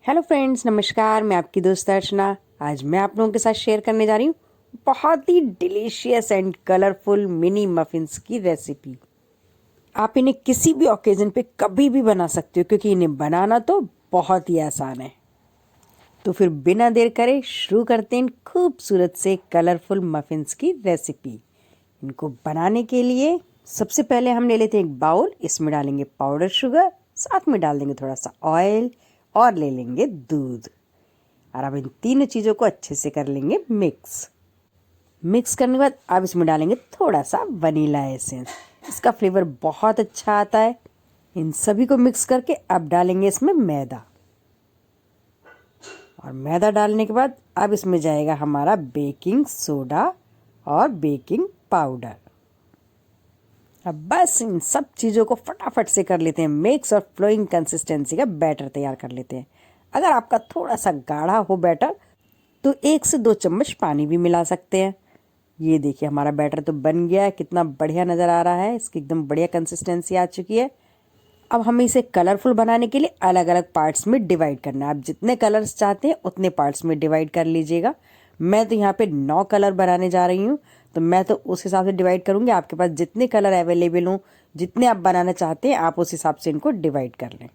Hello friends, नमस्कार। मैं आपकी दोस्त अर्चना। आज मैं आप लोगों के साथ शेयर करने जा रही हूँ बहुत ही delicious and colourful mini muffins की रेसिपी। आप इन्हें किसी भी ओकेजन पे कभी भी बना सकते हो क्योंकि इन्हें बनाना तो बहुत ही आसान है। तो फिर बिना देर करे शुरू करते हैं इन खूबसूरत से कलरफुल मफिन्स की रेसिपी। इनको बनाने के लिए सबसे पहले हम ले लेते हैं एक बाउल। इसमें डालेंगे पाउडर शुगर, साथ में डाल देंगे थोड़ा सा ऑयल और ले लेंगे दूध। और अब इन तीनों चीज़ों को अच्छे से कर लेंगे मिक्स करने के बाद अब इसमें डालेंगे थोड़ा सा वनीला एसेंस। इसका फ्लेवर बहुत अच्छा आता है। इन सभी को मिक्स करके अब डालेंगे इसमें मैदा। और मैदा डालने के बाद अब इसमें जाएगा हमारा बेकिंग सोडा और बेकिंग पाउडर। अब बस इन सब चीज़ों को फटाफट से कर लेते हैं मिक्स और फ्लोइंग कंसिस्टेंसी का बैटर तैयार कर लेते हैं। अगर आपका थोड़ा सा गाढ़ा हो बैटर तो 1 से 2 चम्मच पानी भी मिला सकते हैं। ये देखिए हमारा बैटर तो बन गया है, कितना बढ़िया नज़र आ रहा है। इसकी एकदम बढ़िया कंसिस्टेंसी आ चुकी है। अब हमें इसे कलरफुल बनाने के लिए अलग अलग पार्ट्स में डिवाइड करना है। आप जितने कलर्स चाहते हैं उतने पार्ट्स में डिवाइड कर लीजिएगा। मैं तो यहाँ पे 9 कलर बनाने जा रही हूँ, तो मैं तो उस हिसाब से डिवाइड करूँगी। आपके पास जितने कलर अवेलेबल हों, जितने आप बनाना चाहते हैं, आप उस हिसाब से इनको डिवाइड कर लें।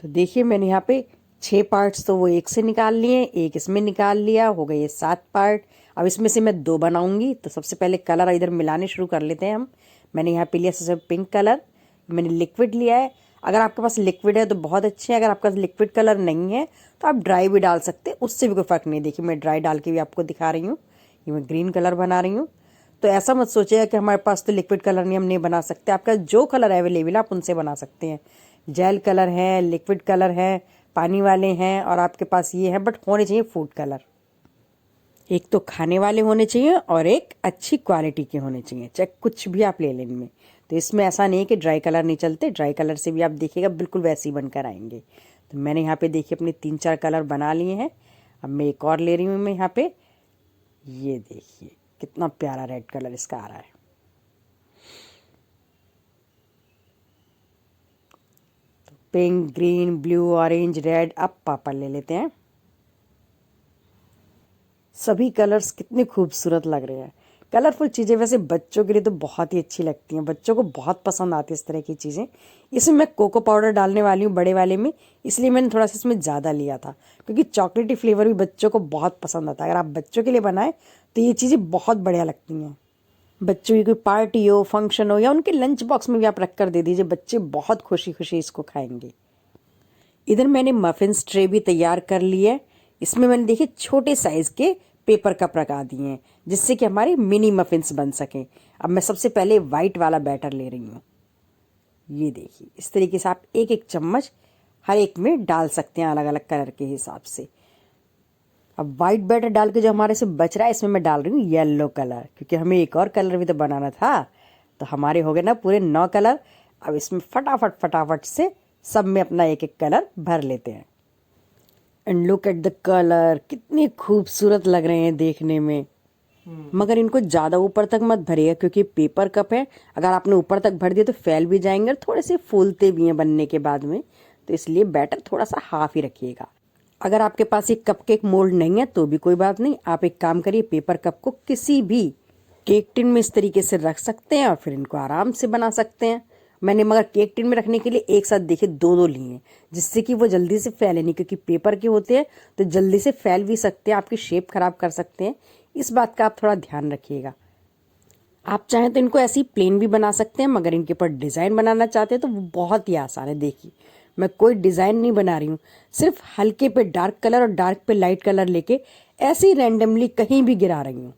तो देखिए मैंने यहाँ पे 6 पार्ट्स तो वो एक से निकाल लिए, एक इसमें निकाल लिया, हो गए ये 7 पार्ट। अब इसमें से मैं 2 बनाऊंगी। तो सबसे पहले कलर इधर मिलाने शुरू कर लेते हैं हम। मैंने यहाँ पे लिया सबसे पिंक कलर, मैंने लिक्विड लिया है। अगर आपके पास लिक्विड है तो बहुत अच्छे है। अगर आपके पास लिक्विड कलर नहीं है तो आप ड्राई भी डाल सकते हैं, उससे भी कोई फ़र्क नहीं। देखिए मैं ड्राई डाल के भी आपको दिखा रही हूँ। ये मैं ग्रीन कलर बना रही हूँ। तो ऐसा मत सोचिएगा कि हमारे पास तो लिक्विड कलर नहीं, हम नहीं बना सकते। आपका जो कलर अवेलेबल है आप उनसे बना सकते हैं। जेल कलर है, लिक्विड कलर है, पानी वाले हैं, और आपके पास ये है, बट होने चाहिए फूड कलर। एक तो खाने वाले होने चाहिए और एक अच्छी क्वालिटी के होने चाहिए, चाहे कुछ भी आप ले लें इनमें। तो इसमें ऐसा नहीं है कि ड्राई कलर नहीं चलते, ड्राई कलर से भी आप देखिएगा बिल्कुल वैसे ही बनकर आएंगे। तो मैंने यहाँ पे देखिए अपने 3-4 कलर बना लिए हैं। अब मैं एक और ले रही हूँ। मैं यहाँ पे ये देखिए कितना प्यारा रेड कलर इसका आ रहा है। तो pink, green, blue, orange, red, अब पर्पल ले लेते हैं। सभी कलर्स कितने खूबसूरत लग रहे हैं। कलरफुल चीज़ें वैसे बच्चों के लिए तो बहुत ही अच्छी लगती हैं, बच्चों को बहुत पसंद आती है इस तरह की चीज़ें। इसमें मैं कोको पाउडर डालने वाली हूँ बड़े वाले में, इसलिए मैंने थोड़ा सा इसमें ज़्यादा लिया था, क्योंकि चॉकलेटी फ्लेवर भी बच्चों को बहुत पसंद आता है। अगर आप बच्चों के लिए बनाएं तो ये चीज़ें बहुत बढ़िया लगती हैं। बच्चों की कोई पार्टी हो, फंक्शन हो, या उनके लंच बॉक्स में भी आप रख कर दे दीजिए, बच्चे बहुत खुशी खुशी इसको खाएंगे। इधर मैंने मफिन्स ट्रे भी तैयार कर ली है। इसमें मैंने देखिए छोटे साइज़ के पेपर कप लगा दिए हैं, जिससे कि हमारे मिनी मफिन्स बन सकें। अब मैं सबसे पहले वाइट वाला बैटर ले रही हूँ। ये देखिए इस तरीके से आप एक एक चम्मच हर एक में डाल सकते हैं, अलग अलग कलर के हिसाब से। अब वाइट बैटर डाल के जो हमारे से बच रहा है, इसमें मैं डाल रही हूँ येलो कलर, क्योंकि हमें एक और कलर भी तो बनाना था। तो हमारे हो गए ना पूरे 9 कलर। अब इसमें फटाफट फटाफट से सब में अपना एक एक कलर भर लेते हैं। And look at the colour, कितने खूबसूरत लग रहे हैं देखने में। मगर इनको ज़्यादा ऊपर तक मत भरिएगा, क्योंकि पेपर कप है। अगर आपने ऊपर तक भर दिया तो फैल भी जाएंगे और थोड़े से फूलते भी हैं बनने के बाद में। तो इसलिए बैटर थोड़ा सा हाफ ही रखिएगा। अगर आपके पास एक कपकेक मोल्ड नहीं है तो भी कोई बात नहीं, आप एक काम करिए, पेपर कप को किसी भी केक टिन में इस तरीके से रख सकते हैं और फिर इनको आराम से बना सकते हैं। मैंने मगर केक टिन में रखने के लिए एक साथ देखिए 2-2 लिए हैं, जिससे कि वो जल्दी से फैले नहीं, क्योंकि पेपर के होते हैं तो जल्दी से फैल भी सकते हैं, आपकी शेप खराब कर सकते हैं। इस बात का आप थोड़ा ध्यान रखिएगा। आप चाहें तो इनको ऐसे ही प्लेन भी बना सकते हैं, मगर इनके ऊपर डिज़ाइन बनाना चाहते हैं तो वो बहुत ही आसान है। देखिए मैं कोई डिज़ाइन नहीं बना रही हूँ, सिर्फ हल्के पे डार्क कलर और डार्क पे लाइट कलर लेके ऐसे ही रैंडमली कहीं भी गिरा रही हूँ।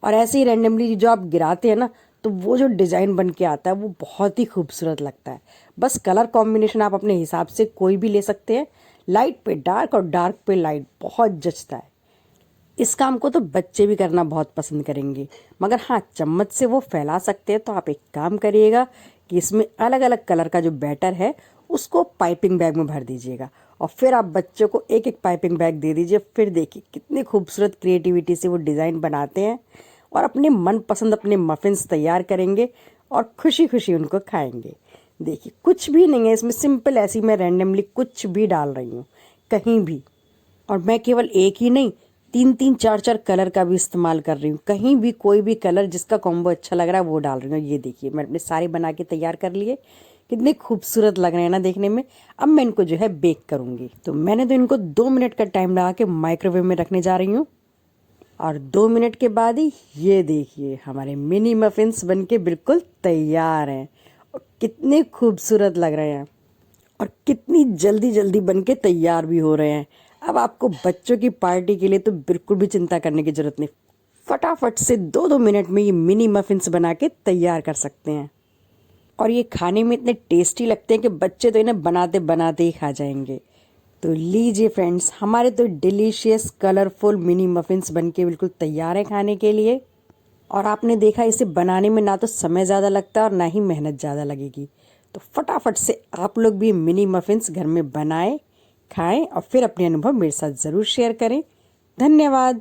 और ऐसे ही रैंडमली जो आप गिराते हैं ना, तो वो जो डिज़ाइन बन के आता है वो बहुत ही खूबसूरत लगता है। बस कलर कॉम्बिनेशन आप अपने हिसाब से कोई भी ले सकते हैं। लाइट पे डार्क और डार्क पे लाइट बहुत जचता है। इस काम को तो बच्चे भी करना बहुत पसंद करेंगे, मगर हाँ चम्मच से वो फैला सकते हैं। तो आप एक काम करिएगा कि इसमें अलग अलग कलर का जो बैटर है उसको पाइपिंग बैग में भर दीजिएगा, और फिर आप बच्चों को एक एक पाइपिंग बैग दे दीजिए। फिर देखिए कितनी खूबसूरत क्रिएटिविटी से वो डिज़ाइन बनाते हैं और अपने मनपसंद अपने मफिन्स तैयार करेंगे और खुशी खुशी उनको खाएंगे। देखिए कुछ भी नहीं है इसमें, सिंपल ऐसी मैं रैंडमली कुछ भी डाल रही हूँ। कहीं भी। और मैं केवल एक ही नहीं, 3-3 4-4 कलर का भी इस्तेमाल कर रही हूँ। कहीं भी कोई भी कलर जिसका कॉम्बो अच्छा लग रहा है वो डाल रही हूँ। ये देखिए मैं अपने सारे बना के तैयार कर लिए। कितने खूबसूरत लग रहे हैं ना देखने में। अब मैं इनको जो है बेक करूँगी। तो मैंने तो इनको 2 मिनट का टाइम लगा के माइक्रोवेव में रखने जा रही हूँ। और 2 मिनट के बाद ही ये देखिए हमारे मिनी मफिन्स बनके बिल्कुल तैयार हैं। और कितने खूबसूरत लग रहे हैं और कितनी जल्दी जल्दी बनके तैयार भी हो रहे हैं। अब आपको बच्चों की पार्टी के लिए तो बिल्कुल भी चिंता करने की ज़रूरत नहीं। फटाफट से 2-2 मिनट में ये मिनी मफिन्स बना के तैयार कर सकते हैं। और ये खाने में इतने टेस्टी लगते हैं कि बच्चे तो इन्हें बनाते बनाते ही खा जाएंगे। तो लीजिए फ्रेंड्स, हमारे तो डिलीशियस कलरफुल मिनी मफिन्स बनके बिल्कुल तैयार है खाने के लिए। और आपने देखा इसे बनाने में ना तो समय ज़्यादा लगता है और ना ही मेहनत ज़्यादा लगेगी। तो फटाफट से आप लोग भी मिनी मफिन्स घर में बनाएं, खाएं और फिर अपने अनुभव मेरे साथ ज़रूर शेयर करें। धन्यवाद।